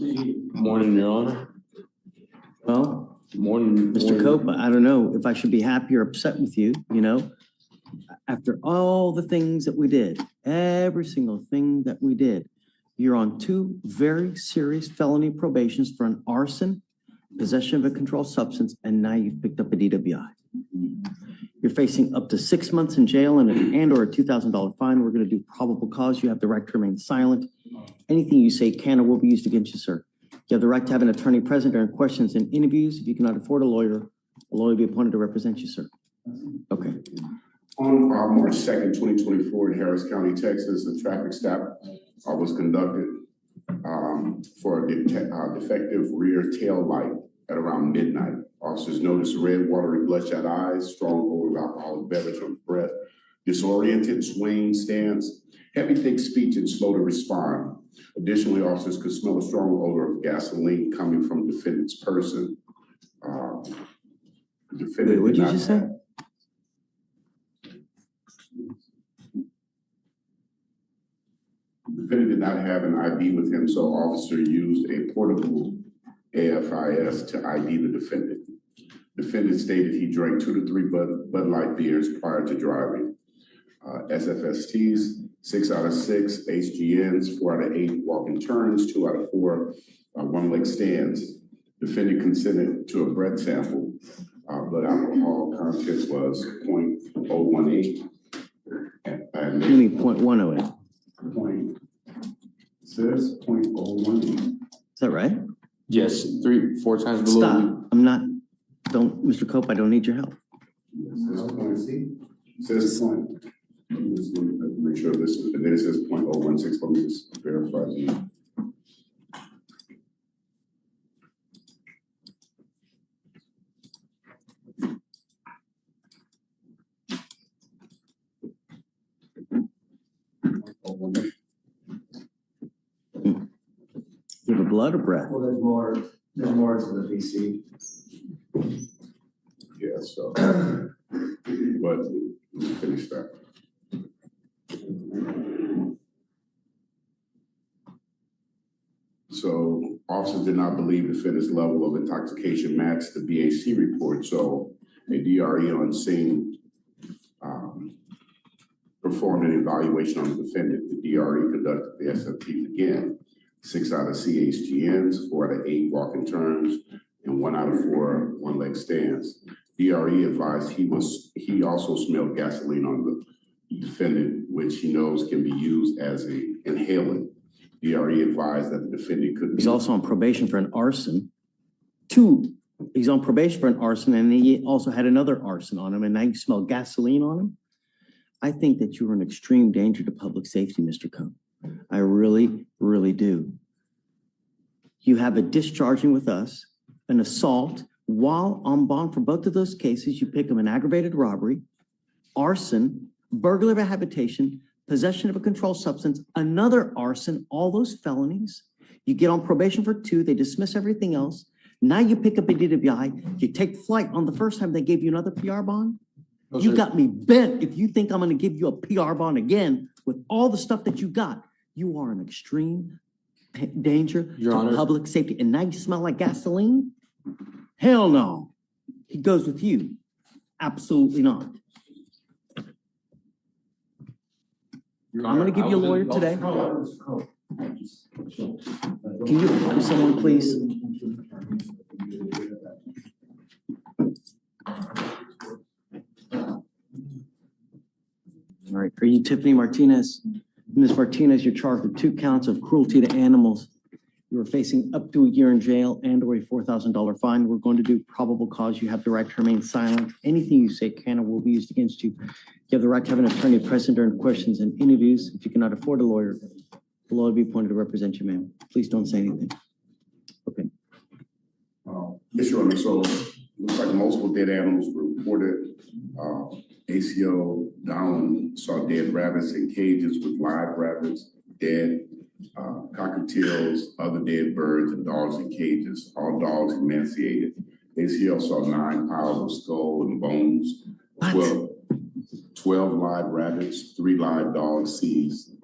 Morning, Your Honor. Well, Morning, Mr. Cope, I don't know if I should be happy or upset with you, you know? After all the things that we did, every single thing that we did, you're on 2 very serious felony probations for an arson, possession of a controlled substance, and now you've picked up a DWI. You're facing up to 6 months in jail and or a $2,000 fine. We're going to do probable cause. You have the right to remain silent. Anything you say can or will be used against you, sir. You have the right to have an attorney present during questions and interviews. If you cannot afford a lawyer will be appointed to represent you, sir. Okay. On March 2nd, 2024 in Harris County, Texas, a traffic stop was conducted for a defective rear tail light at around midnight. Officers noticed red, watery, bloodshot eyes, strong odor of alcoholic beverage on breath, disoriented, swaying stance, heavy, thick speech, and slow to respond. Additionally, officers could smell a strong odor of gasoline coming from the defendant's person. The defendant what did you just say? The defendant did not have an ID with him, so officer used a portable AFIS to ID the defendant. Defendant stated he drank 2 to 3 Bud Light beers prior to driving. SFSTs, 6 out of 6, HGNs, 4 out of 8 walking turns, 2 out of 4 one-leg stands. Defendant consented to a breath sample. Blood alcohol content was 0.018. You mean 0.108? Says 0.018. Is that right? Yes, 3-4 times below. Stop. Mr. Cope, I don't need your help. Says point. Make sure this is, and then it says 0.016. Let me just verify the. You have a blood or breath? Well, there's more to the PC. Yeah, so, but let's finish that. So, officers did not believe the defendant's level of intoxication matched the BAC report, so a DRE on scene performed an evaluation on the defendant. The DRE conducted the SFTs again. 6 out of CHGNs, 4 out of 8 walking turns, and 1 out of 4 one-leg stands. DRE advised he also smelled gasoline on the defendant, which he knows can be used as an inhalant. DRE advised that the defendant could. He's also on probation for an arson. He's on probation for an arson, and he also had another arson on him, and now you smell gasoline on him. I think that you are an extreme danger to public safety, Mr. Coe. I really, really do. You have a discharging with us, an assault, while on bond for both of those cases. You pick up an aggravated robbery, arson, burglary of habitation, possession of a controlled substance, another arson, all those felonies. You get on probation for 2, they dismiss everything else. Now you pick up a DWI, you take flight. On the first time they gave you another PR bond. You got me bent if you think I'm gonna give you a PR bond again with all the stuff that you got. You are an extreme danger to public safety. And now you smell like gasoline? Hell no. He goes with you. Absolutely not. I'm going to give you a lawyer today. Can you find someone, please? All right. Are you Tiffany Martinez? Ms. Martinez, you're charged with 2 counts of cruelty to animals. You are facing up to a year in jail and or a $4,000 fine. We're going to do probable cause. You have the right to remain silent. Anything you say can or will be used against you. You have the right to have an attorney present during questions and interviews. If you cannot afford a lawyer, the lawyer will be appointed to represent you, ma'am. Please don't say anything. Okay. Yes, Your Honor. So, looks like multiple dead animals were reported. ACO Down saw dead rabbits in cages with live rabbits, dead cockatiels, other dead birds, and dogs in cages, all dogs emaciated. ACO saw 9 piles of skull and bones, 12 live rabbits, 3 live dogs seized.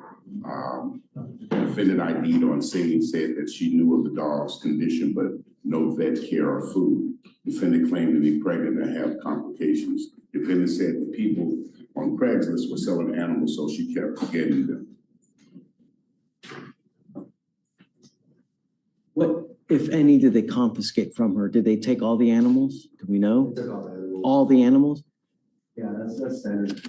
Defendant ID'd on scene said that she knew of the dog's condition, but no vet care or food. Defendant claimed to be pregnant and have complications. Defendant said the people on Craigslist were selling animals, so she kept getting them. What, if any, did they confiscate from her? Did they take all the animals? Do we know? They took all the animals. All the animals? Yeah, that's standard.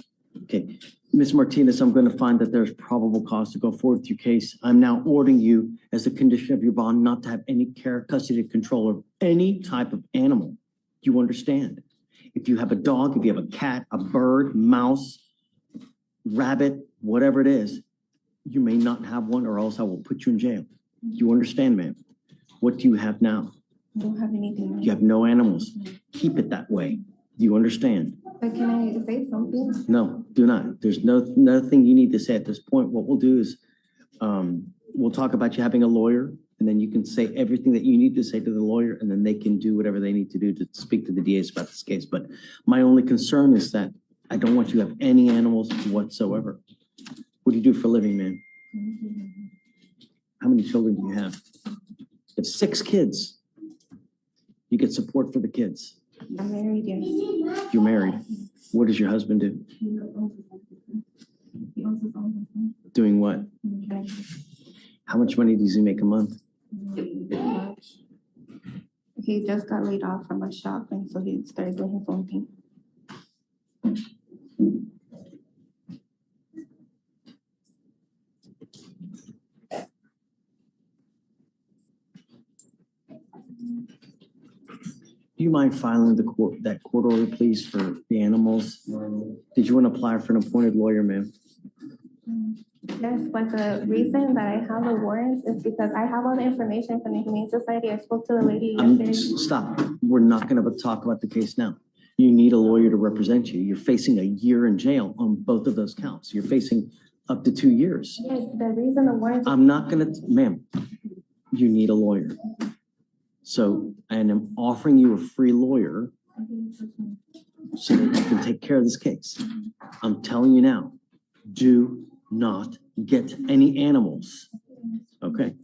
Okay. Ms. Martinez, I'm going to find that there's probable cause to go forward with your case. I'm now ordering you, as a condition of your bond, not to have any care, custody, control of any type of animal. Do you understand? If you have a dog, if you have a cat, a bird, mouse, rabbit, whatever it is, you may not have one, or else I will put you in jail. Do you understand, ma'am? What do you have now? I don't have anything. You have no animals. Keep it that way. Do you understand? But can I say something? No, do not. There's nothing you need to say at this point. What we'll do is, we'll talk about you having a lawyer, and then you can say everything that you need to say to the lawyer, and then they can do whatever they need to do to speak to the DAs about this case. But my only concern is that I don't want you to have any animals whatsoever. What do you do for a living, man? How many children do you have? You have 6 kids. You get support for the kids. I'm married, yes. You're married. What does your husband do? He owns his own business. Doing what? Okay. How much money does he make a month? Much. He just got laid off from a shop, and so he started doing his own thing. Do you mind filing that court order, please, for the animals? Did you want to apply for an appointed lawyer, ma'am? Yes, but the reason that I have the warrants is because I have all the information from the Humane Society. I spoke to the lady yesterday. Stop. We're not going to talk about the case now. You need a lawyer to represent you. You're facing a year in jail on both of those counts. You're facing up to 2 years. Yes, the reason the warrants. I'm not going to, ma'am, you need a lawyer. So, and I'm offering you a free lawyer so that you can take care of this case. I'm telling you now, do not get any animals. Okay?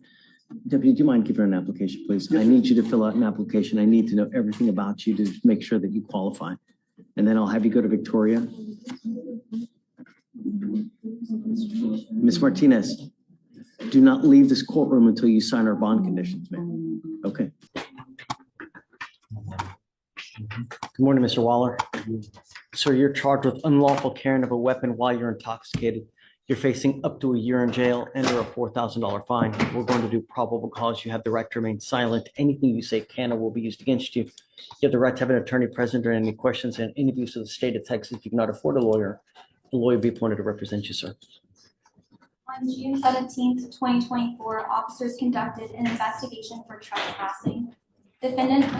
Deputy, do you mind giving her an application, please? I need you to fill out an application. I need to know everything about you to make sure that you qualify. And then I'll have you go to Victoria. Ms. Martinez, do not leave this courtroom until you sign our bond conditions, ma'am. Okay. Good morning, Mr. Waller. Sir, you're charged with unlawful carrying of a weapon while you're intoxicated. You're facing up to a year in jail and a $4,000 fine. We're going to do probable cause. You have the right to remain silent. Anything you say can or will be used against you. You have the right to have an attorney present during any questions and interviews of the state of Texas. If you cannot afford a lawyer, the lawyer will be appointed to represent you, sir. On June 17th, 2024, officers conducted an investigation for trespassing. Defendant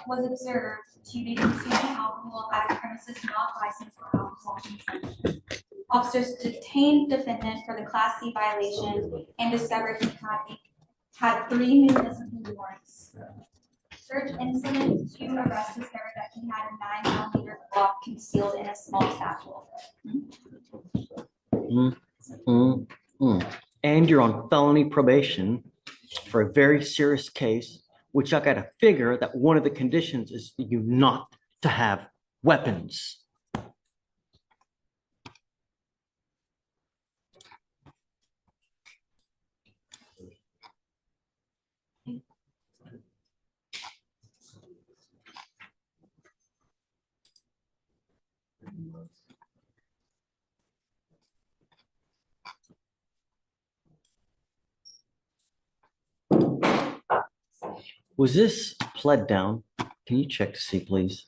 was observed to be consuming alcohol at a premises not licensed for alcohol consumption. Officers detained defendant for the Class C violation and discovered he had 3 municipal warrants. Search incident to arrest discovered that he had a 9mm Glock concealed in a small satchel. And you're on felony probation for a very serious case, which I got to figure that one of the conditions is for you not to have weapons. Was this pled down? Can you check to see, please?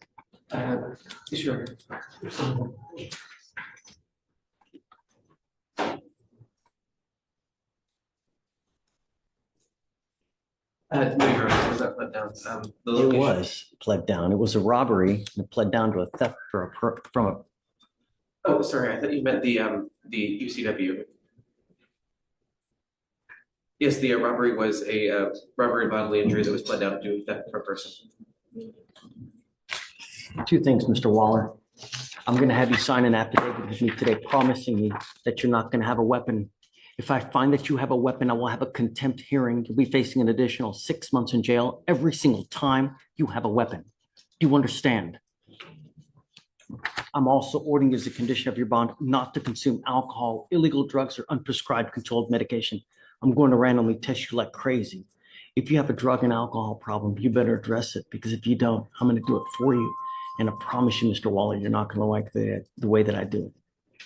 Sure. No, you're right. Was that pled down? The It location. was pled down. It was a robbery and it pled down to a theft from a. Oh, sorry. I thought you meant the UCW. Yes, the robbery was a robbery and bodily injury that was pled down to theft from a person. 2 things, Mr. Waller. I'm going to have you sign an affidavit with me today promising me that you're not going to have a weapon If I find that you have a weapon, I will have a contempt hearing. You'll be facing an additional 6 months in jail every single time you have a weapon. Do you understand? I'm also ordering as a condition of your bond not to consume alcohol, illegal drugs, or unprescribed controlled medication. I'm going to randomly test you like crazy. If you have a drug and alcohol problem, you better address it, because if you don't, I'm going to do it for you. And I promise you, Mr. Waller, you're not going to like the way that I do it.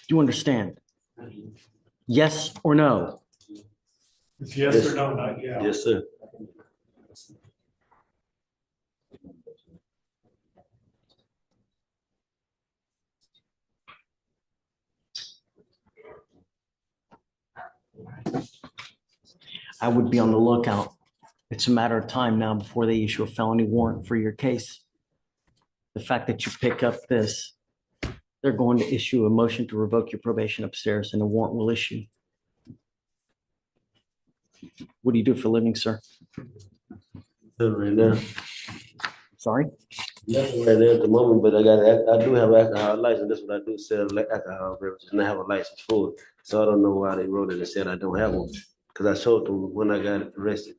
Do you understand? Yes or no? It's yes or no, not yeah. Yes, sir. I would be on the lookout. It's a matter of time now before they issue a felony warrant for your case. The fact that you pick up this, they're going to issue a motion to revoke your probation upstairs and a warrant will issue. What do you do for a living, sir? Right now. Sorry? Nothing right there at the moment, but I do have an alcohol license. That's what I do, sell alcohol beverages, and I have a license for it. So I don't know why they wrote it and said I don't have one, because I showed them when I got arrested.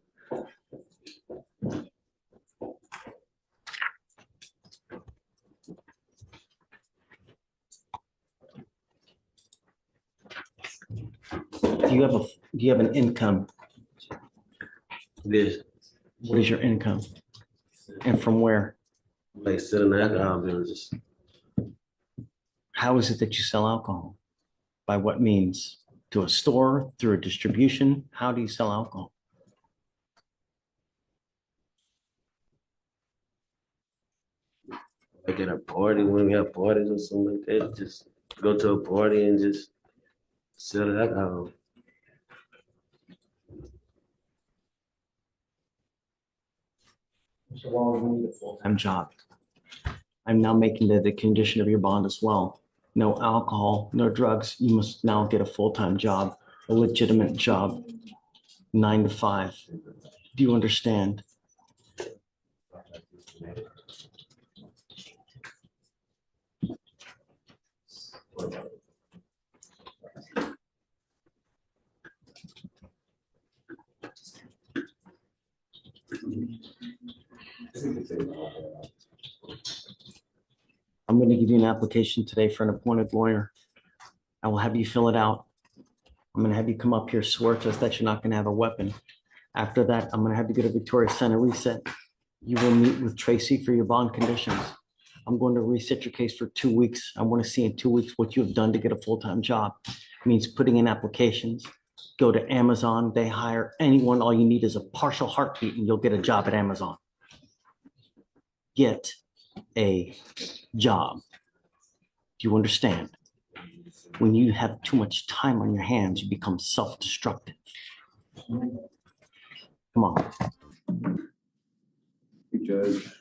Do you have an income? Yes, What is your income? And from where? like selling alcohol beverages. How is it that you sell alcohol? By what means? To a store, through a distribution? How do you sell alcohol? Like at a party, when we have parties or something like that, just go to a party and just sell alcohol. Mr. Waller, we need a full-time. Full-time job. I'm now making that the condition of your bond as well. No alcohol, no drugs. You must now get a full-time job, a legitimate job, 9 to 5. Do you understand? I'm going to give you an application today for an appointed lawyer. I will have you fill it out. I'm going to have you come up here, swear to us that you're not going to have a weapon. After that, I'm going to have you go to Victoria Center, reset. You will meet with Tracy for your bond conditions. I'm going to reset your case for 2 weeks. I want to see in 2 weeks what you have done to get a full-time job. It means putting in applications. Go to Amazon. They hire anyone. All you need is a partial heartbeat and you'll get a job at Amazon. Get a job. Do you understand? When you have too much time on your hands, you become self-destructive. Come on. Judge.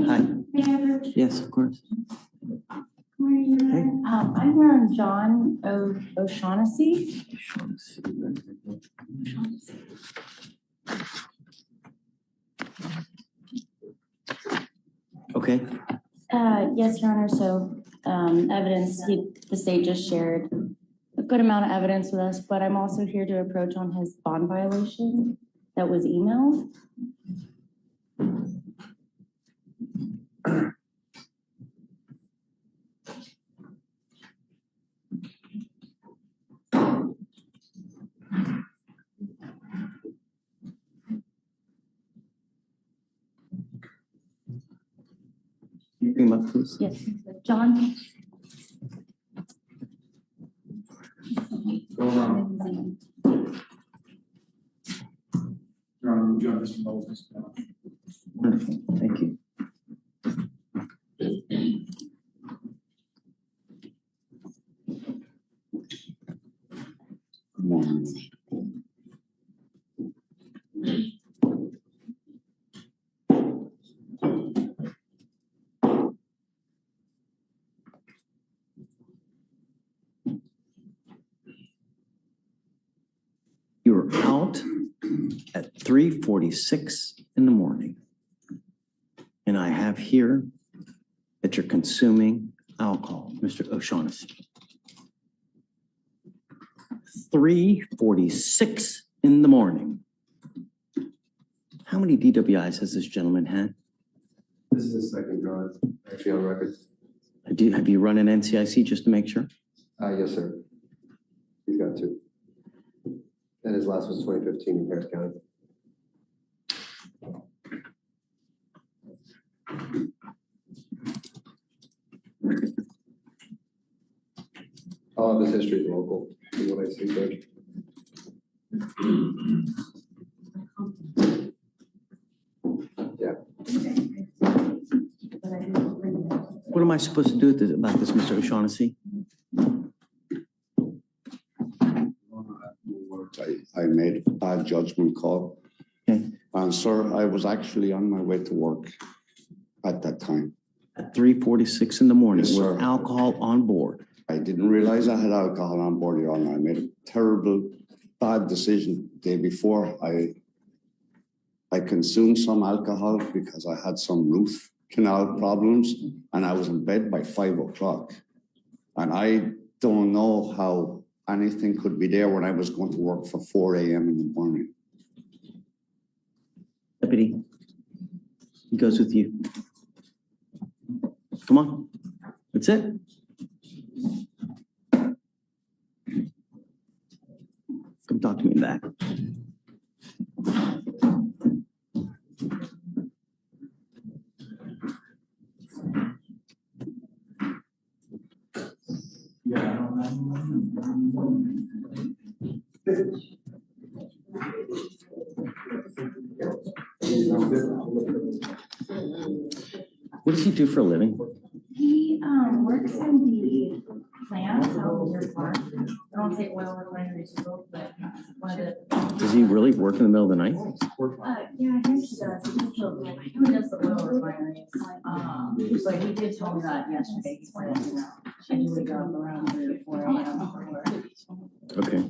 Hi. Yes, of course. I'm around John O'Shaughnessy. Okay. Yes, Your Honor. So evidence, the state just shared a good amount of evidence with us, but I'm also here to approach on his bond violation that was emailed. You bring him up, please. Yes, John. Go around. John, Mr. Moses. Wonderful. Thank you. Good morning. You were out at 3:46 in the morning. And I have here that you're consuming alcohol, Mr. O'Shaughnessy. 3:46 in the morning. How many DWIs has this gentleman had? This is the second drive, actually on record. Have you run an NCIC just to make sure? Yes, sir. He's got two. And his last was 2015 in Harris County. All of his history is local, is what I see, Judge. Yeah. What am I supposed to do with about this, Mr. O'Shaughnessy? I made a bad judgment call. Okay. And sir, I was actually on my way to work at that time. At 3:46 in the morning Yes, sir. with alcohol on board. I didn't realize I had alcohol on board, Your Honor. I made a terrible, bad decision the day before. I consumed some alcohol because I had some root canal problems and I was in bed by 5 o'clock. And I don't know how anything could be there when I was going to work for 4 a.m. in the morning. Deputy, he goes with you. Come on, that's it. Come talk to me back. What does he do for a living? He works in the plant out near Park. I don't say oil refineries, but one of the. Does he really work in the middle of the night? Yeah, I think she does. He does the oil refineries. But he did tell me that yesterday. He's planning out. And he would go around 3 or 4 a.m. Okay,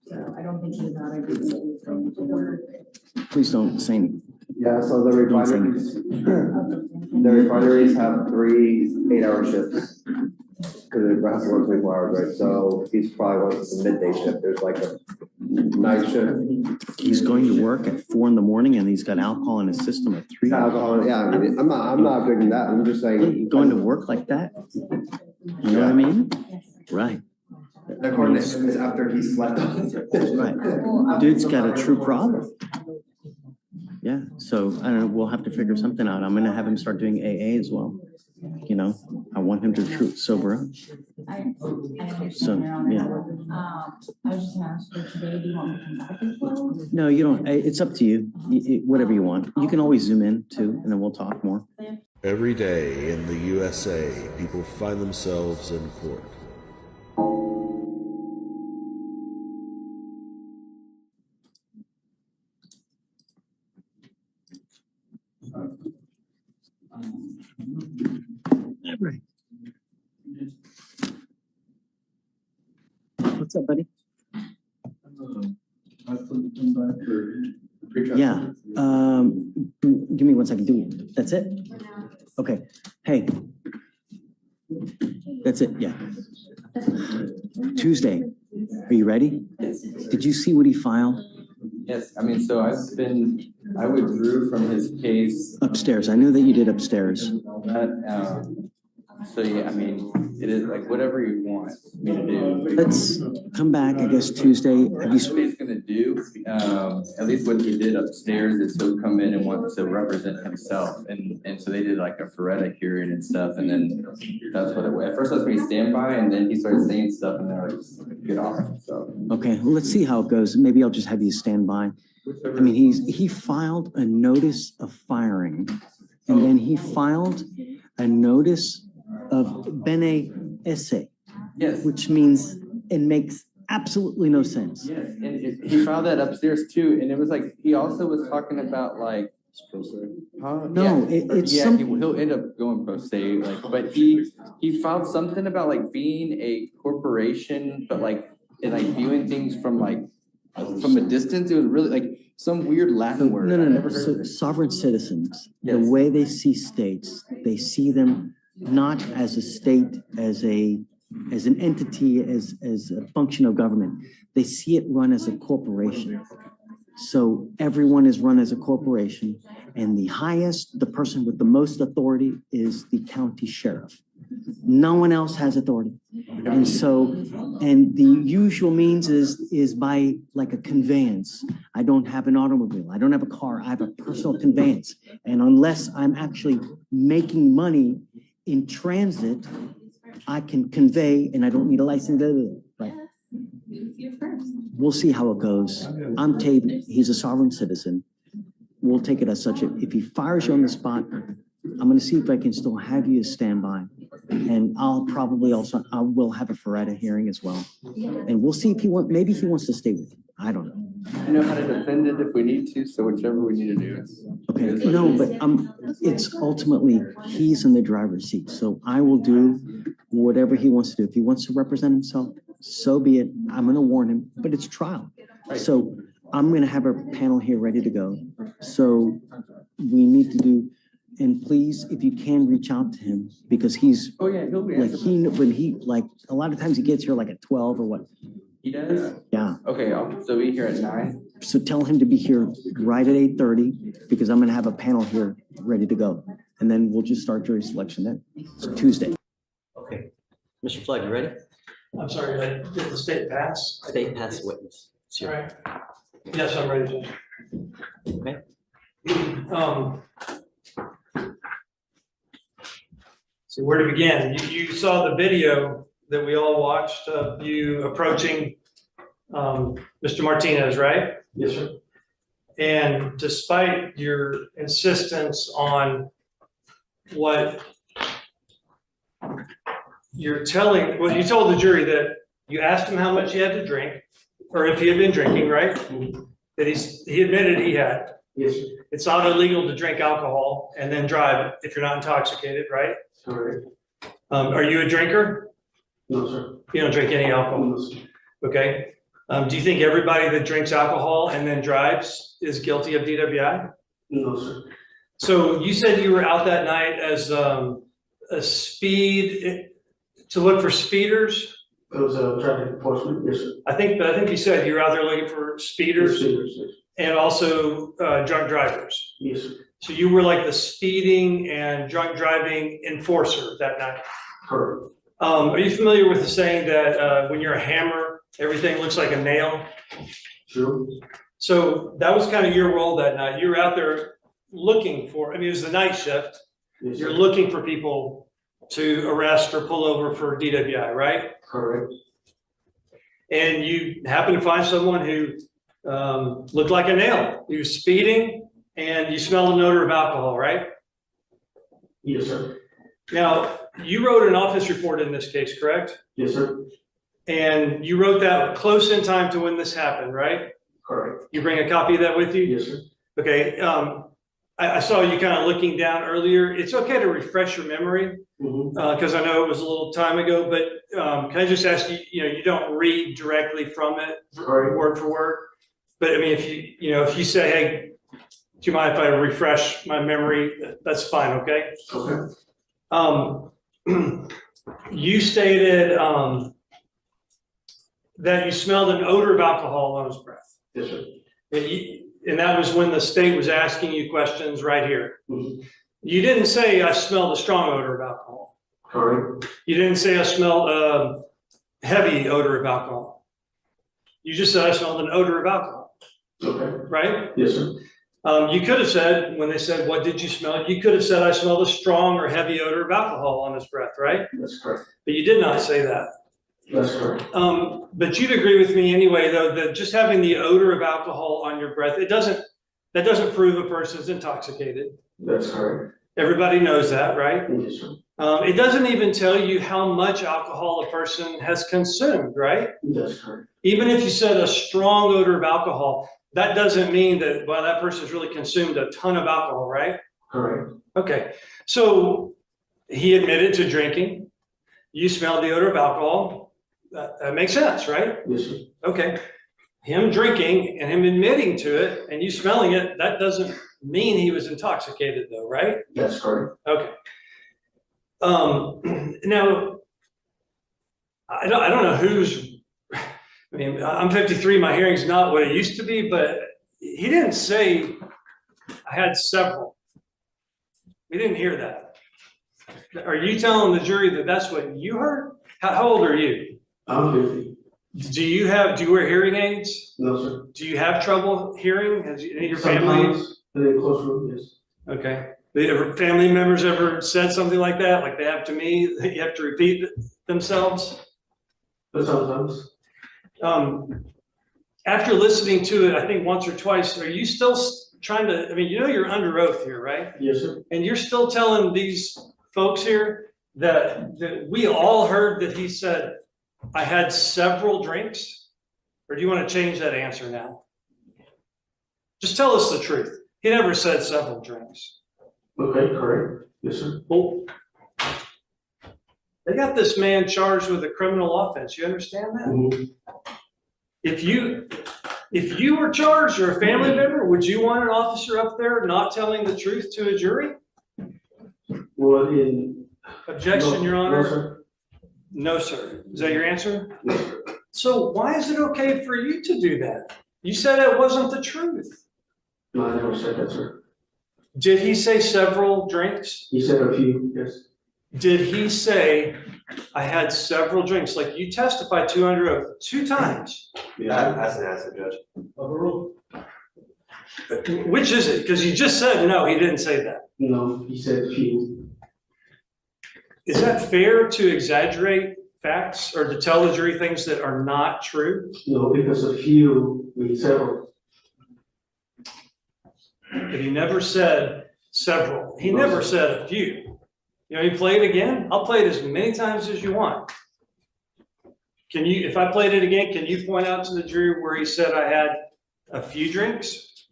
So I don't think he's not a good going to work. please don't say anything. Yeah, so the refineries have 3 8-hour shifts. Because it has to work 24 hours, right? So he's probably working the midday shift. There's like a night shift. He's going to work at 4 in the morning and he's got alcohol in his system at 3. Alcohol, yeah, I mean, I'm not bringing that. I'm just saying. Going to work like that? You know what I mean? Right, According to him, is after he slept on. right. Dude's got a true problem. Yeah, so I don't know, we'll have to figure something out. I'm gonna have him start doing AA as well. You know, I want him to sober up. I understand, So, Your Honor. yeah. I was just gonna ask you today, do you want me to come back as well? No, you don't, it's up to you, whatever you want. You can always zoom in too, and then we'll talk more. Every day in the USA, people find themselves in court. Right. What's up, buddy? Yeah, give me 1 second. That's it? Okay. Hey. That's it, yeah. Tuesday. Are you ready? Did you see what he filed? Yes, I mean, so I withdrew from his case. Upstairs. I knew that you did upstairs. So yeah, I mean, it is like whatever you want me to do. Let's come back, I guess, Tuesday. Have you? What he's gonna do, at least what he did upstairs is he'll come in and want to represent himself, and so they did like a Feretta hearing and stuff, and then that's what it was. At first I was going to stand by, and then he started saying stuff, and they're like, get off. So Okay, well, let's see how it goes. Maybe I'll just have you stand by. I mean, he filed a notice of firing, and then he filed a notice of bene esse, yes, which means it makes absolutely no sense. yes, and he filed that upstairs too, and it was like he also was talking about like. No, it's yeah, some. he'll end up going pro se, like, but he filed something about like being a corporation, but like and like viewing things from a distance. It was really like some weird Latin word. No. So sovereign citizens, the Yes. way they see states, they see them not as a state, as a as an entity, as a function of government. They see it run as a corporation. So everyone is run as a corporation, and the person with the most authority is the county sheriff. No one else has authority. And so, and the usual means is by like a conveyance. I don't have an automobile. I don't have a car. I have a personal conveyance. And unless I'm actually making money in transit, I can convey and I don't need a license. Right. We'll see how it goes. I'm Tate. He's a sovereign citizen. We'll take it as such. If he fires you on the spot, I'm going to see if I can still have you as standby. And I'll probably also, I will have a Feretta hearing as well. And we'll see if maybe he wants to stay with you. I don't know. I know how to defend it if we need to, so whichever we need to do. Okay, no, but it's ultimately, he's in the driver's seat. So I will do whatever he wants to do. If he wants to represent himself, so be it. I'm going to warn him, but it's trial. So I'm going to have a panel here ready to go. So we need to do, and please, if you can, reach out to him because he's, oh yeah, he'll be like a lot of times he gets here like at 12 or what. He does? Yeah. Okay, so be here at 9. So tell him to be here right at 8:30 because I'm going to have a panel here ready to go. And then we'll just start jury selection then. It's Tuesday. Okay. Mr. Flood, you ready? I'm sorry, did the state pass? State pass witness. All right. Yes, I'm ready, Judge. Okay. See where to begin. You saw the video that we all watched of you approaching Mr. Martinez, right? Yes, sir. And despite your insistence on what you're telling, well, you told the jury that you asked him how much he had to drink, or if he had been drinking, right? That he admitted he had. Yes, sir. It's not illegal to drink alcohol and then drive if you're not intoxicated, right? Correct. Are you a drinker? No, sir. You don't drink any alcohol? No, sir. Okay. Do you think everybody that drinks alcohol and then drives is guilty of DWI? No, sir. So you said you were out that night as a speed, to look for speeders? It was a traffic enforcement, yes, sir. I think you said you were out there looking for speeders Speeders, yes. and also drunk drivers. Yes, sir. So you were like the speeding and drunk driving enforcer that night. Correct. Are you familiar with the saying that when you're a hammer, everything looks like a nail? Sure. So that was kind of your role that night. You were out there looking for, I mean, it was the night shift. Yes, You're sir. looking for people to arrest or pull over for DWI, right? Correct. And you happen to find someone who looked like a nail. He was speeding and you smelled an odor of alcohol, right? Yes, sir. Now, you wrote an office report in this case, correct? Yes, sir. And you wrote that close in time to when this happened, right? Correct. You bring a copy of that with you? Yes, sir. Okay. I saw you kind of looking down earlier. It's okay to refresh your memory because I know it was a little time ago, but can I just ask you, you don't read directly from it word for word, but I mean, if you say, hey, do you mind if I refresh my memory? That's fine. Okay. Okay. You stated that you smelled an odor of alcohol on his breath. Yes, sir. And that was when the state was asking you questions right here. You didn't say I smelled a strong odor of alcohol. Correct. You didn't say I smelled a heavy odor of alcohol. You just said I smelled an odor of alcohol. Okay. Right? Yes, sir. You could have said, when they said, what did you smell? You could have said, I smelled a strong or heavy odor of alcohol on his breath, right? That's correct. But you did not say that. That's correct. But you'd agree with me anyway, though, that just having the odor of alcohol on your breath, that doesn't prove a person's intoxicated. That's correct. Everybody knows that, right? Yes, sir. It doesn't even tell you how much alcohol a person has consumed, right? That's correct. Even if you said a strong odor of alcohol, that doesn't mean that, well, that person's really consumed a ton of alcohol, right? Correct. Okay. So he admitted to drinking. You smelled the odor of alcohol. That makes sense, right? Yes, sir. Okay. Him drinking and him admitting to it and you smelling it, that doesn't mean he was intoxicated though, right? That's correct. Okay. Now, I don't know who's, I mean, I'm 53, my hearing's not what it used to be, but he didn't say I had several. We didn't hear that. Are you telling the jury that that's what you heard? How old are you? I'm 50. Do you wear hearing aids? No, sir. Do you have trouble hearing? Has any of your family? Sometimes in a courtroom, yes. Okay. Have family members ever said something like that, like they have to me, that you have to repeat themselves? But sometimes. After listening to it, I think once or twice, are you still trying to, I mean, you know you're under oath here, right? Yes, sir. And you're still telling these folks here that we all heard that he said, I had several drinks? Or do you want to change that answer now? Just tell us the truth. He never said several drinks. Okay, correct. Yes, sir. Well, they got this man charged with a criminal offense. You understand that? Mm-hmm. If you were charged or a family member, would you want an officer up there not telling the truth to a jury? Well, in. Objection, No, Your Honor. No, sir. No, sir. Is that your answer? Yes, sir. So why is it okay for you to do that? You said it wasn't the truth. No, I never said that, sir. Did he say several drinks? He said a few, yes. Did he say, I had several drinks, like you testified to under oath 2 times? Yeah. That's an answer, Judge. Overruled. Which is it? Because you just said no, he didn't say that. No, he said few. Is that fair to exaggerate facts or to tell the jury things that are not true? No, because a few means several. But he never said several. He never said a few. You know, you play it again? I'll play it as many times as you want. Can you, if I played it again, can you point out to the jury where he said I had a few drinks?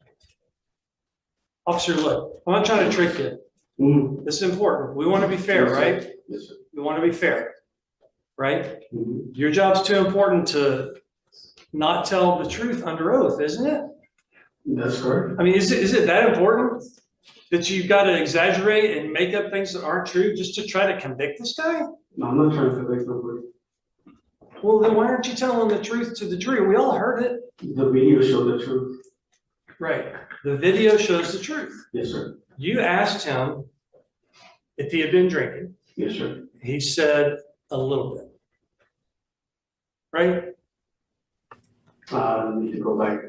Officer, look, I'm not trying to trick you. Mm-hmm. This is important. We want to be fair, Yes, sir. right? Yes, sir. We want to be fair, right? Mm-hmm. Your job's too important to not tell the truth under oath, isn't it? That's correct. I mean, is it that important that you've got to exaggerate and make up things that aren't true just to try to convict this guy? No, I'm not trying to convict nobody. Well, then why aren't you telling the truth to the jury? We all heard it. The video showed the truth. Right. The video shows the truth. Yes, sir. You asked him if he had been drinking. Yes, sir. He said a little bit. Right? I need to go back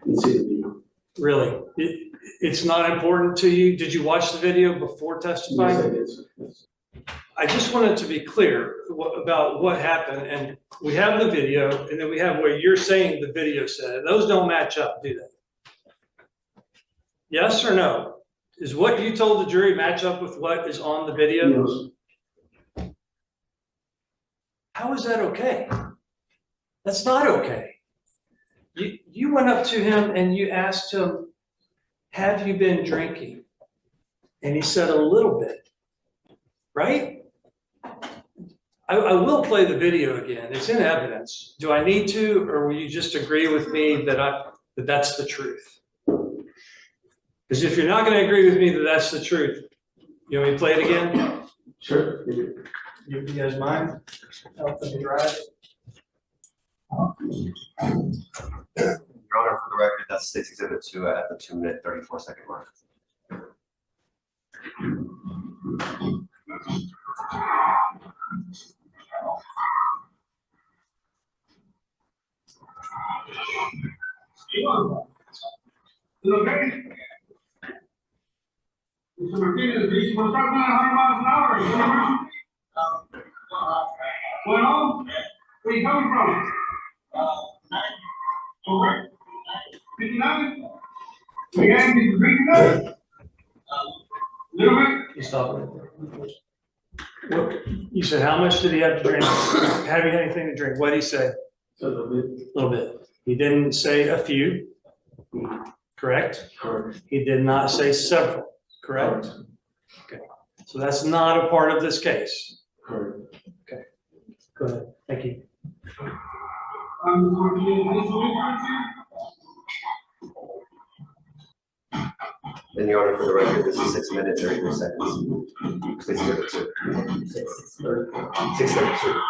and see the video. Really? It's not important to you? Did you watch the video before testifying? Yes, I did, sir. Yes. I just wanted to be clear about what happened, and we have the video, and then we have what you're saying the video said. Those don't match up, do they? Yes or no? Is what you told the jury match up with what is on the video? Yes. How is that okay? That's not okay. You went up to him and you asked him, have you been drinking? And he said a little bit, right? I will play the video again. It's in evidence. Do I need to, or will you just agree with me that that's the truth? Because if you're not going to agree with me that that's the truth, you want me to play it again? Sure. You guys mind? Help me drive. Your Honor, for the record, that's State's Exhibit 2 at the 2-minute 34-second mark. Mr. Martinez, these were stuck 100 miles an hour. Well, where are you coming from? Over. 59? Again, did you drink enough? Little bit? You stop right there. What, you said how much did he have to drink? Have you had anything to drink? What did he say? A little bit. A little bit. He didn't say a few, correct? Correct. He did not say several, correct? Okay, so that's not a part of this case. Correct. Okay, go ahead. Thank you. And Your Honor, for the record, this is 6 minutes, 33 seconds. State's Exhibit 2. 632.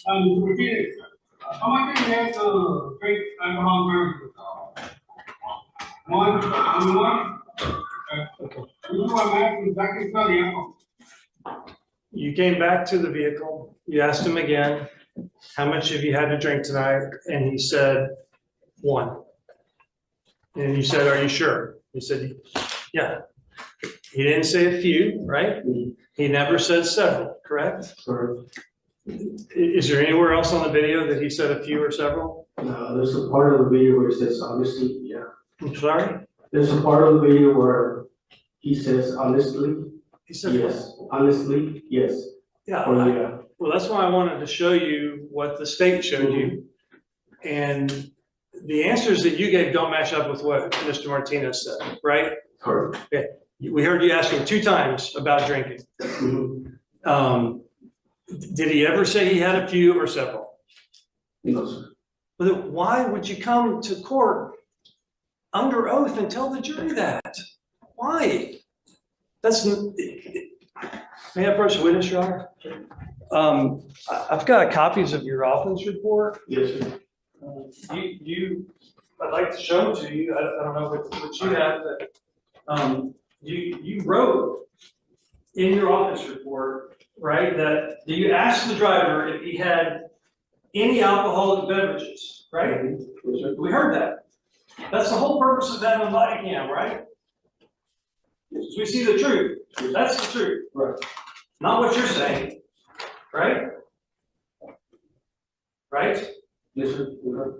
Mr. Martinez, how much did you have to drink alcohol beverages? Only one? Okay. This is what I'm asking, back in study, You came back to the vehicle, you asked him again, how much have you had to drink tonight? And he said, one. And you said, are you sure? He said, yeah. He didn't say a few, right? He never said several, correct? Correct. Is there anywhere else on the video that he said a few or several? There's a part of the video where it says honestly, yeah. I'm sorry? There's a part of the video where he says honestly, He said, yes, honestly, yes. yeah. Or yeah. Well, that's why I wanted to show you what the state showed you. And the answers that you gave don't match up with what Mr. Martinez said, right? Correct. Okay. We heard you ask him 2 times about drinking. Did he ever say he had a few or several? No, sir. But why would you come to court under oath and tell the jury that? Why? That's, may I approach the witness, Your Honor? I've got copies of your offense report. Yes, sir. I'd like to show them to you. I don't know what you have, but you wrote in your offense report, right, that you asked the driver if he had any alcoholic beverages, right? Yes, sir. We heard that. That's the whole purpose of that on body cam, right? So we see the truth. That's the truth. Right. Not what you're saying, right? Right? Yes, sir. Okay.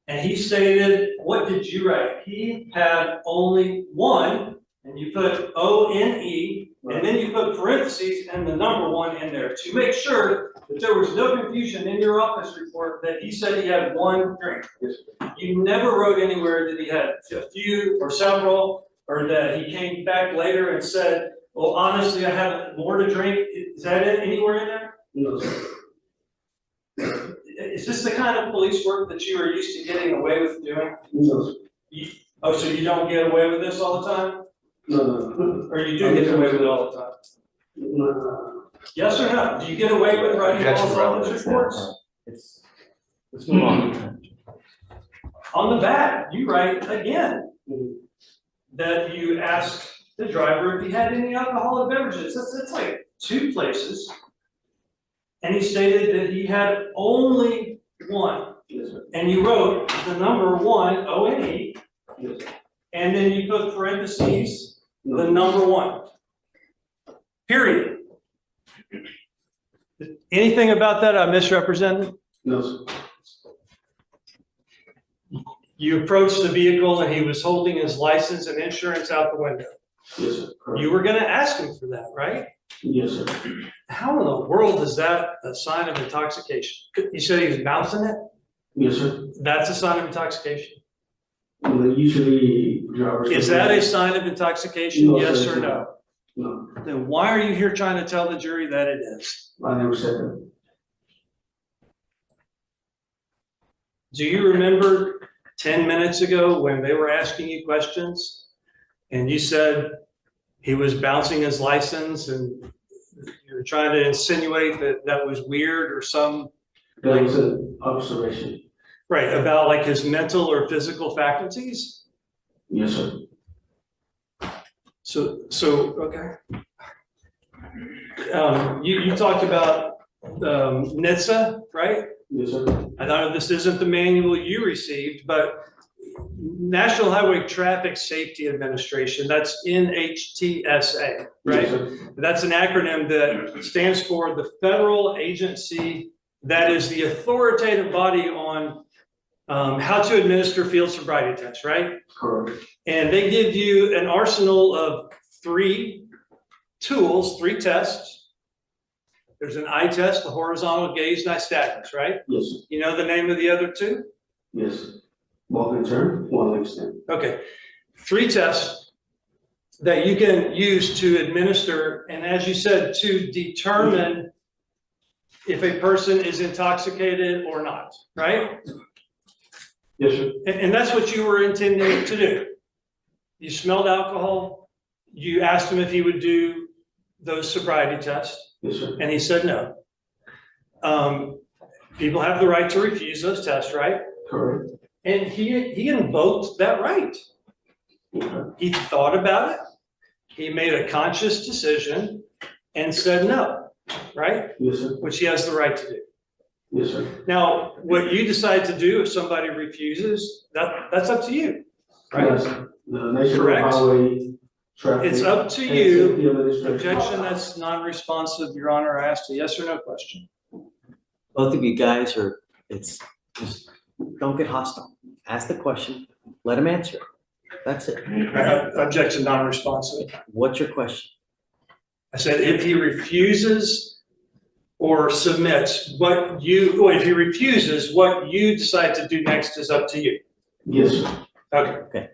And he stated, what did you write? He had only one, and you put O-N-E, and then you put parentheses and the number 1 in there to make sure that there was no confusion in your office report that he said he had 1 drink. Yes, sir. You never wrote anywhere that he had a few or several, or that he came back later and said, well, honestly, I have more to drink. Is that it anywhere in there? No, sir. Is this the kind of police work that you are used to getting away with doing? No, sir. So you don't get away with this all the time? No. Or you do get away with it all the time? No. Yes or no? Do you get away with writing false office reports? Let's move on. On the back, you write again that you asked the driver if he had any alcoholic beverages. That's like 2 places. And he stated that he had only 1. Yes, sir. And you wrote the number 1, O-N-E, Yes, sir. and then you put parentheses, the number 1. Period. Anything about that I misrepresented? No, sir. You approached the vehicle and he was holding his license and insurance out the window. Yes, sir. Correct. You were gonna ask him for that, right? Yes, sir. How in the world is that a sign of intoxication? You said he was bouncing it? Yes, sir. That's a sign of intoxication? Well, usually drivers. Is that a sign of intoxication, No, yes sir, or no? No, Then why are you here trying to tell the jury that it is? I never said that. Do you remember 10 minutes ago when they were asking you questions and you said he was bouncing his license and you were trying to insinuate that that was weird or some? That was an observation. Right, about like his mental or physical faculties? Yes, sir. So, okay. You talked about NHTSA, right? Yes, sir. I know this isn't the manual you received, but National Highway Traffic Safety Administration, that's NHTSA, right? Yes, sir. That's an acronym that stands for the federal agency that is the authoritative body on how to administer field sobriety tests, right? Correct. And they give you an arsenal of 3 tools, 3 tests. There's an eye test, the horizontal gaze nystagmus, right? Yes, sir. You know the name of the other 2? Yes. Walk and turn, one leg stand. Okay. 3 tests that you can use to administer, and as you said, to determine if a person is intoxicated or not, right? Yes, sir. And that's what you were intending to do. You smelled alcohol. You asked him if he would do those sobriety tests. Yes, sir. And he said no. People have the right to refuse those tests, right? Correct. And he invoked that right. Okay. He thought about it. He made a conscious decision and said no, right? Yes, sir. Which he has the right to do. Yes, sir. Now, what you decide to do if somebody refuses, that's up to you, right? Yes, the National Correct. Highway Traffic. It's up to and you. Safety Administration. Objection that's non-responsive, Your Honor. I asked a yes or no question. Both of you guys just don't get hostile. Ask the question, let him answer it. That's it. Objection non-responsive. What's your question? I said if he refuses or submits if he refuses, what you decide to do next is up to you. Yes, sir. Okay.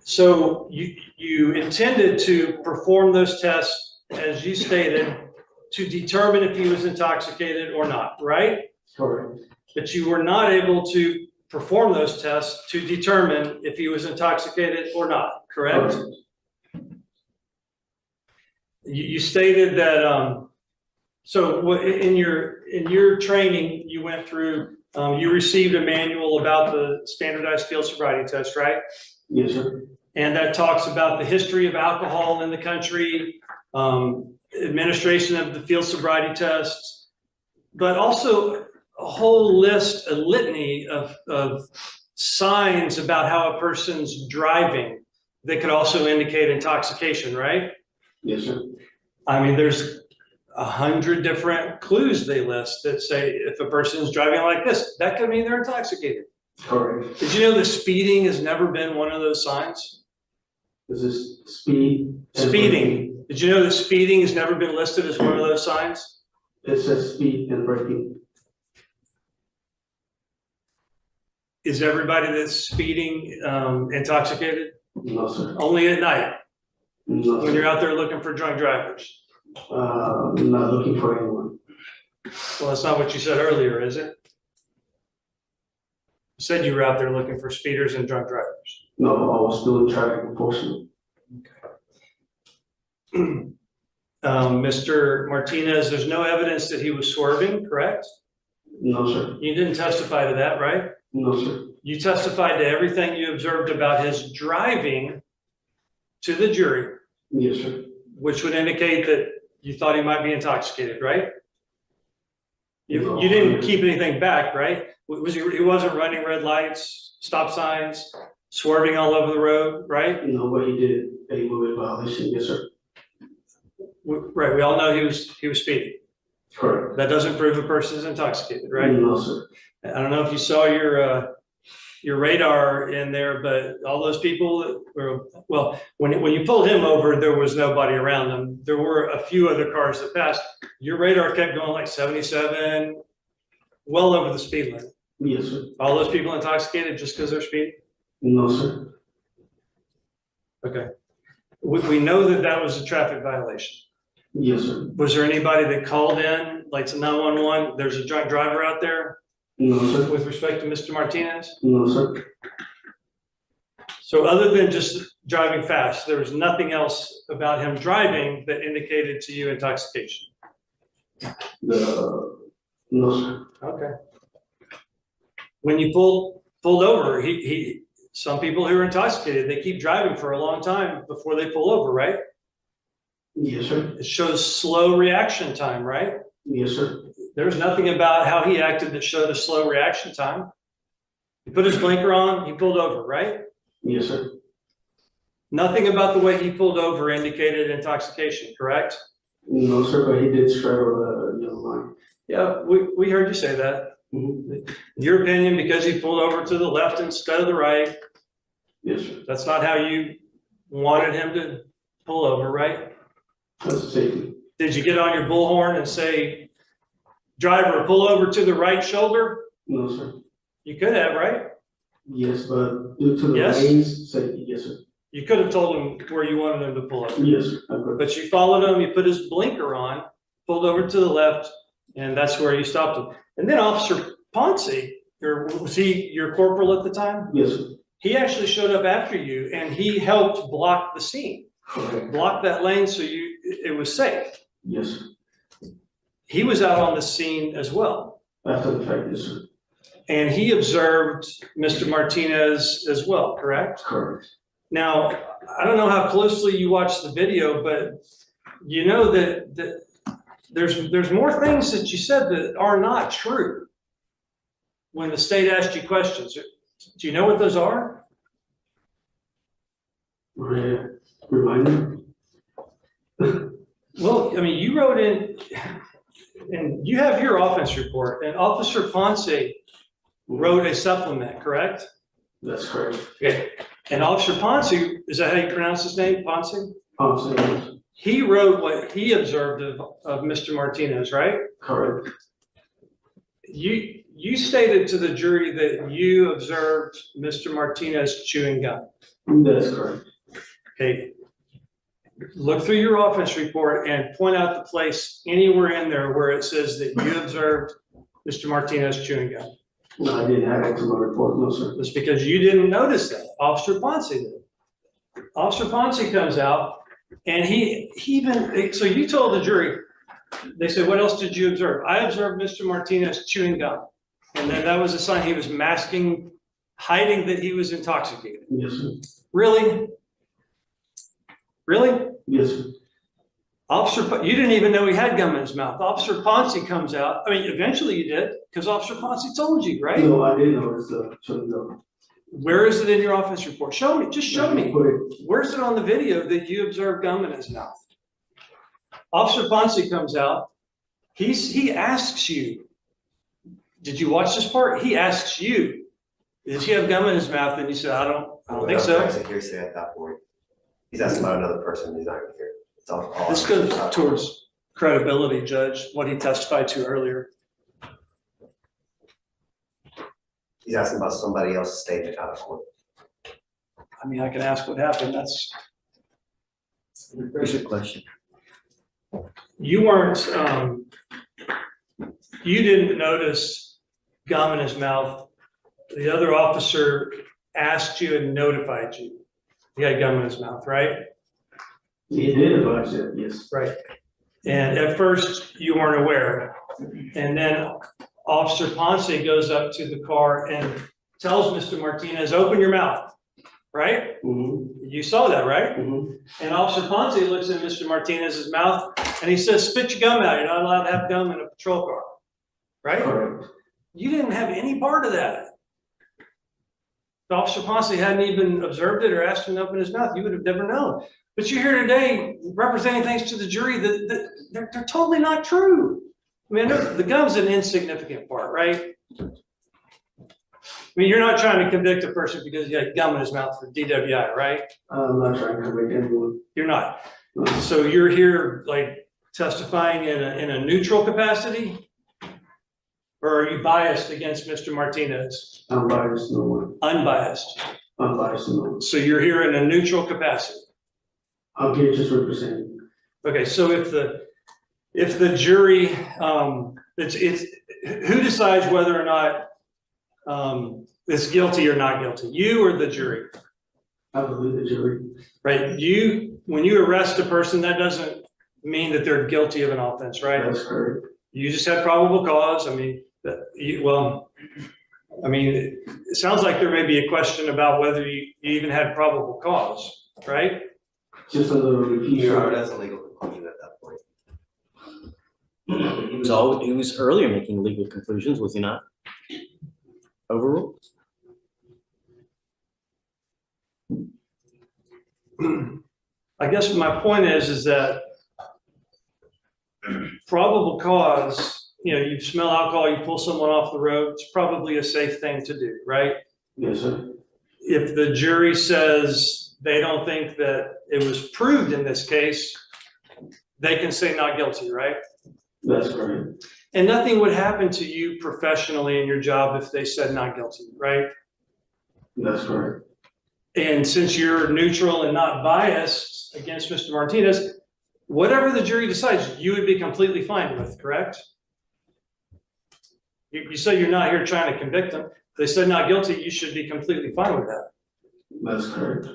So you intended to perform those tests, as you stated, to determine if he was intoxicated or not, right? Correct. But you were not able to perform those tests to determine if he was intoxicated or not, correct? You stated that, so in your training, you went through, you received a manual about the standardized field sobriety test, right? Yes, sir. And that talks about the history of alcohol in the country, administration of the field sobriety tests, but also a whole list, a litany of signs about how a person's driving that could also indicate intoxication, right? Yes, sir. I mean, there's 100 different clues they list that say if a person is driving like this, that could mean they're intoxicated. Correct. Did you know that speeding has never been one of those signs? This is speed. Speeding. Did you know that speeding has never been listed as one of those signs? It says speed and braking. Is everybody that's speeding intoxicated? No, sir. Only at night, No, when sir. you're out there looking for drunk drivers? Not looking for anyone. Well, that's not what you said earlier, is it? You said you were out there looking for speeders and drunk drivers. No, I was doing traffic enforcement. Mr. Martinez, there's no evidence that he was swerving, correct? No, sir. You didn't testify to that, right? No, sir. You testified to everything you observed about his driving to the jury, Yes, sir. which would indicate that you thought he might be intoxicated, right? No. You didn't keep anything back, right? He wasn't running red lights, stop signs, swerving all over the road, right? No, but he did a moving violation. Yes, sir. Right, we all know he was speeding. Correct. That doesn't prove a person is intoxicated, right? No, sir. I don't know if you saw your radar in there, but all those people that were, well, when you pulled him over, there was nobody around them. There were a few other cars that passed. Your radar kept going like 77, well over the speed limit. Yes, sir. All those people intoxicated just because they're speeding? No, sir. Okay. We know that that was a traffic violation. Yes, sir. Was there anybody that called in, like to 911, there's a drunk driver out there? No, sir. With respect to Mr. Martinez? No, sir. So other than just driving fast, there was nothing else about him driving that indicated to you intoxication? No, sir. Okay. When you pulled over, some people who are intoxicated, they keep driving for a long time before they pull over, right? Yes, sir. It shows slow reaction time, right? Yes, sir. There's nothing about how he acted that showed a slow reaction time. He put his blinker on, he pulled over, right? Yes, sir. Nothing about the way he pulled over indicated intoxication, correct? No, sir, but he did straddle the yellow line. Yeah, we heard you say that. In your opinion, because he pulled over to the left instead of the right. Yes, sir. That's not how you wanted him to pull over, right? That's safety. Did you get on your bullhorn and say, driver, pull over to the right shoulder? No, sir. You could have, right? Yes, but due to the Yes? lanes, safety, yes, sir. You could have told him where you wanted him to pull over. Yes, sir. I could. But you followed him, you put his blinker on, pulled over to the left, and that's where you stopped him. And then Officer Ponce, or was he your corporal at the time? Yes, sir. He actually showed up after you and he helped block the scene, block that lane so it was safe. Yes, He was out on the scene as well. after the fact, yes, sir. And he observed Mr. Martinez as well, correct? Correct. Now, I don't know how closely you watched the video, but you know that there's more things that you said that are not true when the state asked you questions. Do you know what those are? Remind me. Well, I mean, you wrote in, and you have your offense report, and Officer Ponce wrote a supplement, correct? That's correct. Okay. And Officer Ponce, is that how you pronounce his name, Ponce? Ponce, yes. He wrote what he observed of Mr. Martinez, right? Correct. You stated to the jury that you observed Mr. Martinez chewing gum. That's correct. Okay. Look through your offense report and point out the place anywhere in there where it says that you observed Mr. Martinez chewing gum. No, I didn't have it in my report, no, sir. It's because you didn't notice that. Officer Ponce did. Officer Ponce comes out and he even, so you told the jury, they said, what else did you observe? I observed Mr. Martinez chewing gum. And then that was a sign he was masking, hiding that he was intoxicated. Yes, sir. Really? Really? Yes, sir. You didn't even know he had gum in his mouth. Officer Ponce comes out. I mean, eventually you did, because Officer Ponce told you, right? No, I didn't notice the chewing gum. Where is it in your offense report? Show me, just show me. Where's it on the video that you observed gum in his mouth? Officer Ponce comes out. He asks you, did you watch this part? He asks you, did he have gum in his mouth? And you said, I don't think so. That's a hearsay at that point. He's asking about another person. He's not here. It's all This goes towards credibility, Judge, what he testified to earlier. He's asking about somebody else's statement out of court. I mean, I can ask what happened. That's a very good question. You weren't, you didn't notice gum in his mouth. The other officer asked you and notified you. He had gum in his mouth, right? He did advise it, yes. Right. And at first you weren't aware. And then Officer Ponce goes up to the car and tells Mr. Martinez, open your mouth, right? Mm-hmm. You saw that, right? Mm-hmm. And Officer Ponce looks in Mr. Martinez's mouth and he says, spit your gum out. You're not allowed to have gum in a patrol car, right? Correct. You didn't have any part of that. If Officer Ponce hadn't even observed it or asked him to open his mouth, you would have never known. But you're here today representing things to the jury that they're totally not true. I mean, I know the gum's an insignificant part, right? I mean, you're not trying to convict a person because he had gum in his mouth for DWI, right? I'm not trying to convict anyone. You're not. No. So you're here like testifying in a neutral capacity? Or are you biased against Mr. Martinez? I'm biased, no one. Unbiased. Unbiased, no one. So you're here in a neutral capacity? I'm here just representing. Okay, so if the jury, it's who decides whether or not it's guilty or not guilty? You or the jury? I believe the jury. Right. When you arrest a person, that doesn't mean that they're guilty of an offense, right? That's correct. You just have probable cause. I mean, it sounds like there may be a question about whether you even had probable cause, right? Just a little repeat. That's a legal conclusion at that point. He was earlier making legal conclusions, was he not? Overruled. I guess my point is that probable cause, you smell alcohol, you pull someone off the road, it's probably a safe thing to do, right? Yes, sir. If the jury says they don't think that it was proved in this case, they can say not guilty, right? That's correct. And nothing would happen to you professionally in your job if they said not guilty, right? That's correct. And since you're neutral and not biased against Mr. Martinez, whatever the jury decides, you would be completely fine with, correct? You say you're not here trying to convict them. If they said not guilty, you should be completely fine with that. That's correct.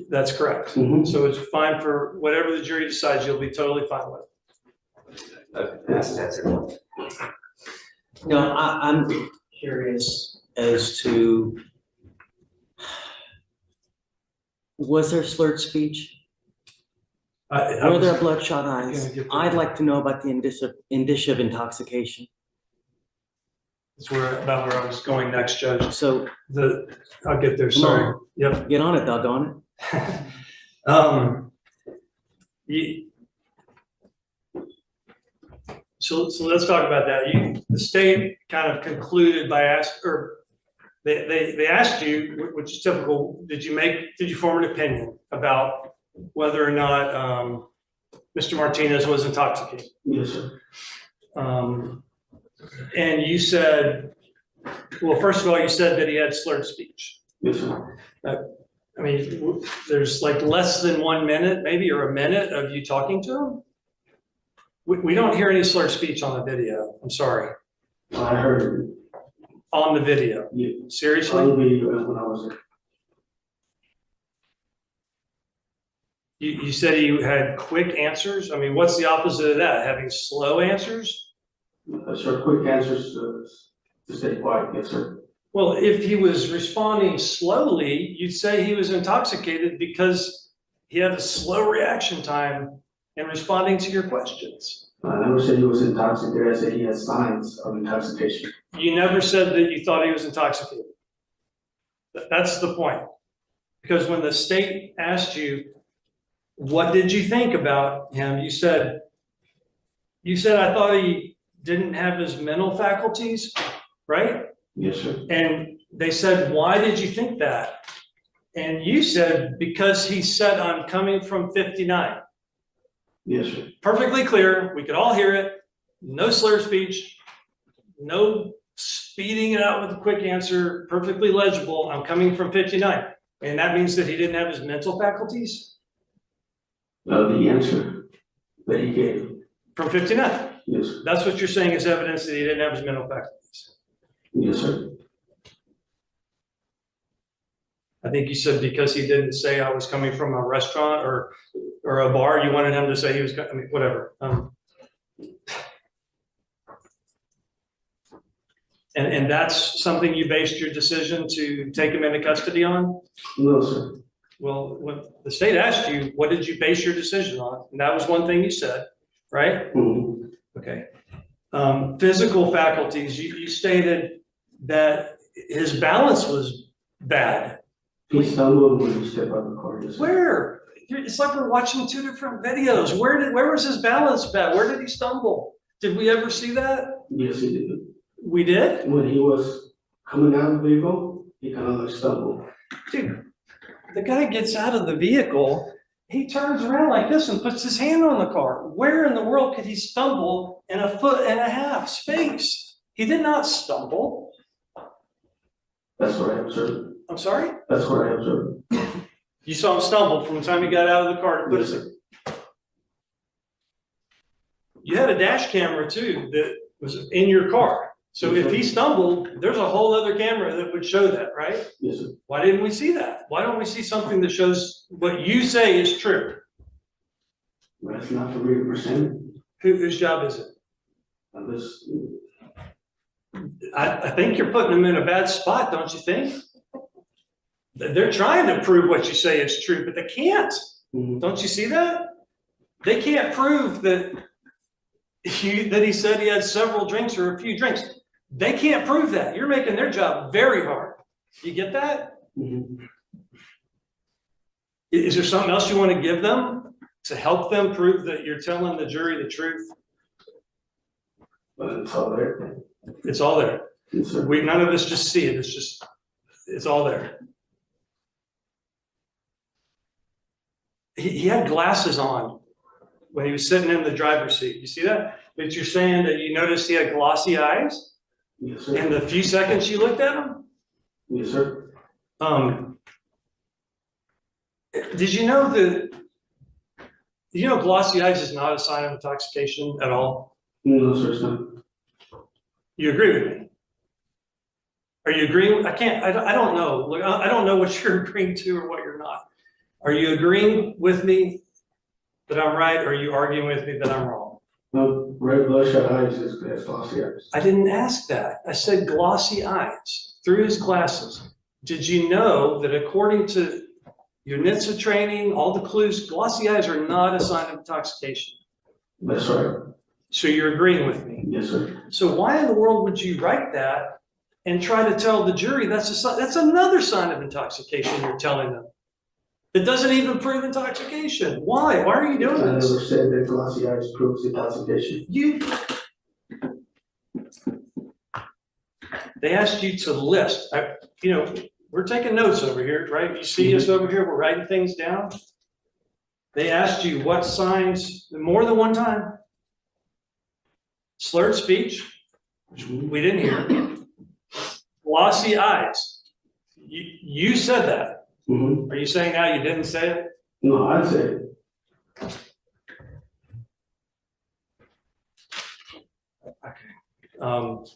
That's correct. So it's fine for whatever the jury decides, you'll be totally fine with. That's an answer. No, I'm curious as to, was there slurred speech? Were there bloodshot eyes? I'd like to know about the indicia of intoxication. That's about where I was going next, Judge. So I'll get there, sorry. Yep. Get on it, doggone it. So let's talk about that. The state kind of concluded by they asked you, which is typical, did you form an opinion about whether or not Mr. Martinez was intoxicated? Yes, sir. And you said, well, first of all, you said that he had slurred speech. Yes, sir. I mean, there's like less than 1 minute, maybe, or a minute of you talking to him. We don't hear any slurred speech on the video. I'm sorry. I heard it. On the video? Yeah. Seriously? On the video when I was there. You said you had quick answers? I mean, what's the opposite of that? Having slow answers? Sir, quick answers to stay quiet. Yes, sir. Well, if he was responding slowly, you'd say he was intoxicated because he had a slow reaction time in responding to your questions. I never said he was intoxicated. I said he had signs of intoxication. You never said that you thought he was intoxicated. That's the point. Because when the state asked you, what did you think about him? You said, I thought he didn't have his mental faculties, right? Yes, sir. And they said, why did you think that? And you said, because he said, I'm coming from 59. Yes, sir. Perfectly clear. We could all hear it. No slur speech. No speeding it out with a quick answer. Perfectly legible. I'm coming from 59. And that means that he didn't have his mental faculties? The answer that he gave. From 59? Yes. That's what you're saying is evidence that he didn't have his mental faculties? Yes, sir. I think you said because he didn't say I was coming from a restaurant or a bar, you wanted him to say he was, I mean, whatever. And that's something you based your decision to take him into custody on? No, sir. Well, when the state asked you, what did you base your decision on? And that was one thing you said, right? Mm-hmm. Okay. Physical faculties, you stated that his balance was bad. He stumbled when he stepped out of the car. Yes, sir. Where? It's like we're watching two different videos. Where was his balance bad? Where did he stumble? Did we ever see that? Yes, he did. We did? When he was coming out of the vehicle, he kind of like stumbled. Dude, the guy gets out of the vehicle, he turns around like this and puts his hand on the car. Where in the world could he stumble in 1.5 foot space? He did not stumble. That's what I observed. I'm sorry? That's what I observed. You saw him stumble from the time he got out of the car to put his. You had a dash camera too that was in your car. So if he stumbled, there's a whole other camera that would show that, right? Yes, sir. Why didn't we see that? Why don't we see something that shows what you say is true? That's not for me to present. Whose job is it? I think you're putting them in a bad spot, don't you think? They're trying to prove what you say is true, but they can't. Mm-hmm. Don't you see that? They can't prove that he said he had several drinks or a few drinks. They can't prove that. You're making their job very hard. You get that? Mm-hmm. Is there something else you want to give them to help them prove that you're telling the jury the truth? But it's all there. It's all there. Yes, sir. None of us just see it. It's all there. He had glasses on when he was sitting in the driver's seat. You see that? But you're saying that you noticed he had glossy eyes? Yes, sir. In the few seconds you looked at him? Yes, sir. Did you know glossy eyes is not a sign of intoxication at all? No, sir, it's not. You agree with me? Are you agreeing? I don't know. Look, I don't know what you're agreeing to or what you're not. Are you agreeing with me that I'm right, or are you arguing with me that I'm wrong? No, red bloodshot eyes is glossy eyes. I didn't ask that. I said glossy eyes through his glasses. Did you know that according to your NHTSA training, all the clues, glossy eyes are not a sign of intoxication? That's right. So you're agreeing with me? Yes, sir. So why in the world would you write that and try to tell the jury that's another sign of intoxication you're telling them? It doesn't even prove intoxication. Why? Why are you doing I this? never said that glossy eyes proves intoxication. They asked you to list. We're taking notes over here, right? You see us over here, we're writing things down. They asked you what signs, more than one time. Slurred speech, which we didn't hear. Glossy eyes. You said that. Are you saying now you didn't say it? No, I said it. Okay.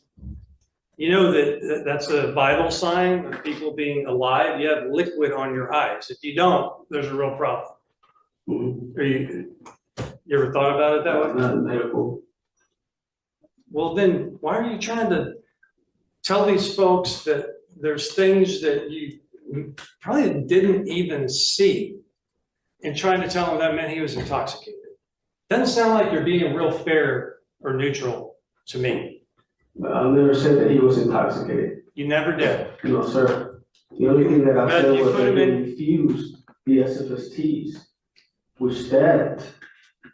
You know that's a vital sign of people being alive. You have liquid on your eyes. If you don't, there's a real problem. You ever thought about it that way? Not medical. Well, then why are you trying to tell these folks that there's things that you probably didn't even see and trying to tell them that meant he was intoxicated? Doesn't sound like you're being real fair or neutral to me. I never said that he was intoxicated. You never did. No, sir. The only thing that I said You was put that him he in- refused the SFSTs, which that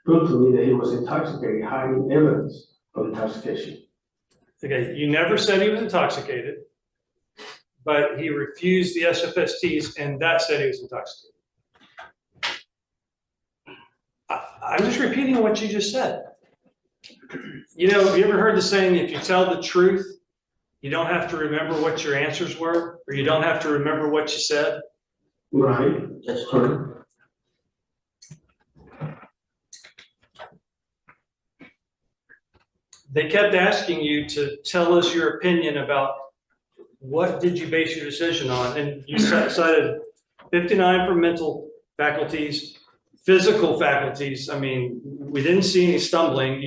proved to me that he was intoxicated, hiding evidence of intoxication. Okay, you never said he was intoxicated, but he refused the SFSTs and that said he was intoxicated. I'm just repeating what you just said. You know, have you ever heard the saying, if you tell the truth, you don't have to remember what your answers were, or you don't have to remember what you said? Right, that's true. They kept asking you to tell us your opinion about what did you base your decision on, and you cited 59 for mental faculties, physical faculties. I mean, we didn't see any stumbling.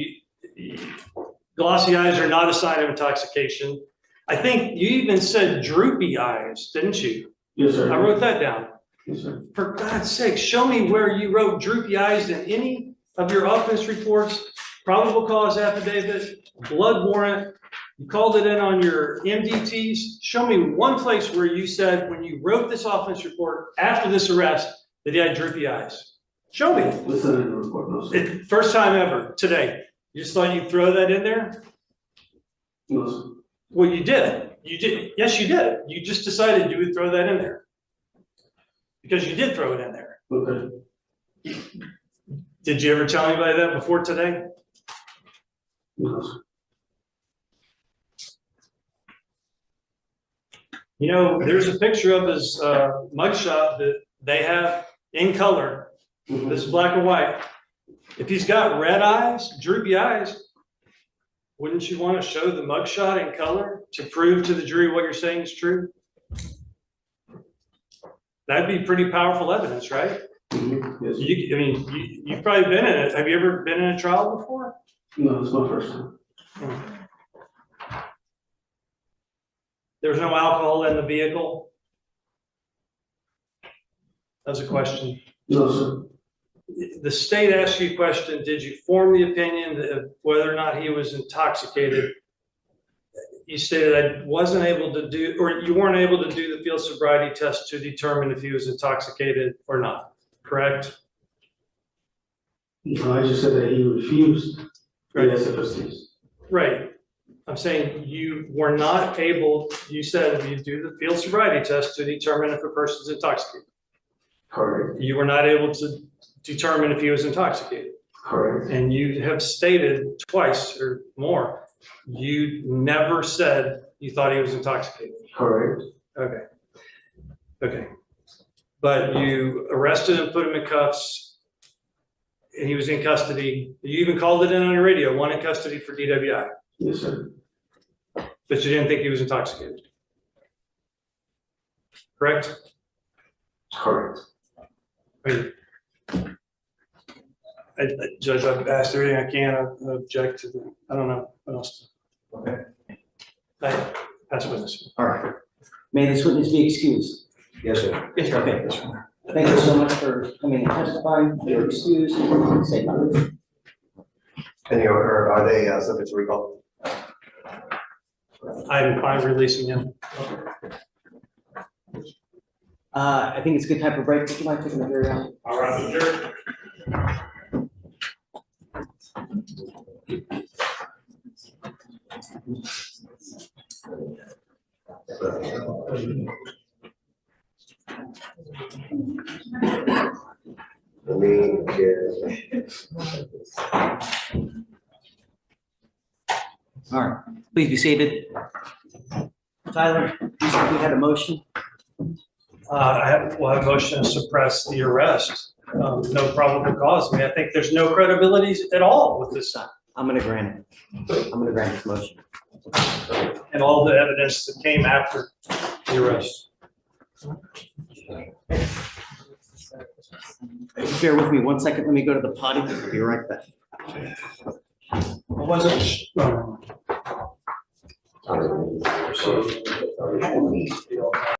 Glossy eyes are not a sign of intoxication. I think you even said droopy eyes, didn't you? Yes, sir. I wrote that down. Yes, sir. For God's sake, show me where you wrote droopy eyes in any of your offense reports, probable cause affidavit, blood warrant. You called it in on your MDTs. Show me one place where you said when you wrote this offense report after this arrest that he had droopy eyes. Show me. Listen in the report, no, sir. First time ever today. You just thought you'd throw that in there? No, sir. Well, you did. You did. Yes, you did. You just decided you would throw that in there. Because you did throw it in there. Okay. Did you ever tell anybody that before today? No, sir. You know, there's a picture of his mugshot that they have in color. This is black and white. If he's got red eyes, droopy eyes, wouldn't you want to show the mugshot in color to prove to the jury what you're saying is true? That'd be pretty powerful evidence, right? Yes. You've probably been in it. Have you ever been in a trial before? No, it's my first time. There was no alcohol in the vehicle? That's a question. No, sir. The state asked you a question, did you form the opinion of whether or not he was intoxicated? You stated I wasn't able to do, or you weren't able to do the field sobriety test to determine if he was intoxicated or not, correct? No, I just said that he refused the SFSTs. Right. I'm saying you were not able, you said you do the field sobriety test to determine if a person's intoxicated. Correct. You were not able to determine if he was intoxicated. Correct. And you have stated twice or more, you never said you thought he was intoxicated. Correct. Okay. Okay. But you arrested him, put him in cuffs, and he was in custody. You even called it in on your radio, one in custody for DWI. Yes, sir. But you didn't think he was intoxicated. correct? Correct. Judge, I've asked everything I can, I object to the, I don't know what else. Okay. That's witness. All right. May this witness be excused? Yes, sir. Yes, sir. Okay. Thank you so much for coming and testifying. You're excused. Say nothing. And are they subject to recall? I'm releasing him. I think it's a good time for break. Would you mind taking the jury out? All right, sure. Let me get. All right, please be seated. Tyler, you said we had a motion. I have a motion to suppress the arrest. No probable cause. I mean, I think there's no credibility at all with this. I'm gonna grant it. I'm gonna grant this motion. And all the evidence that came after the arrest. Bear with me 1 second. Let me go to the potty. I'll be right back. I wasn't.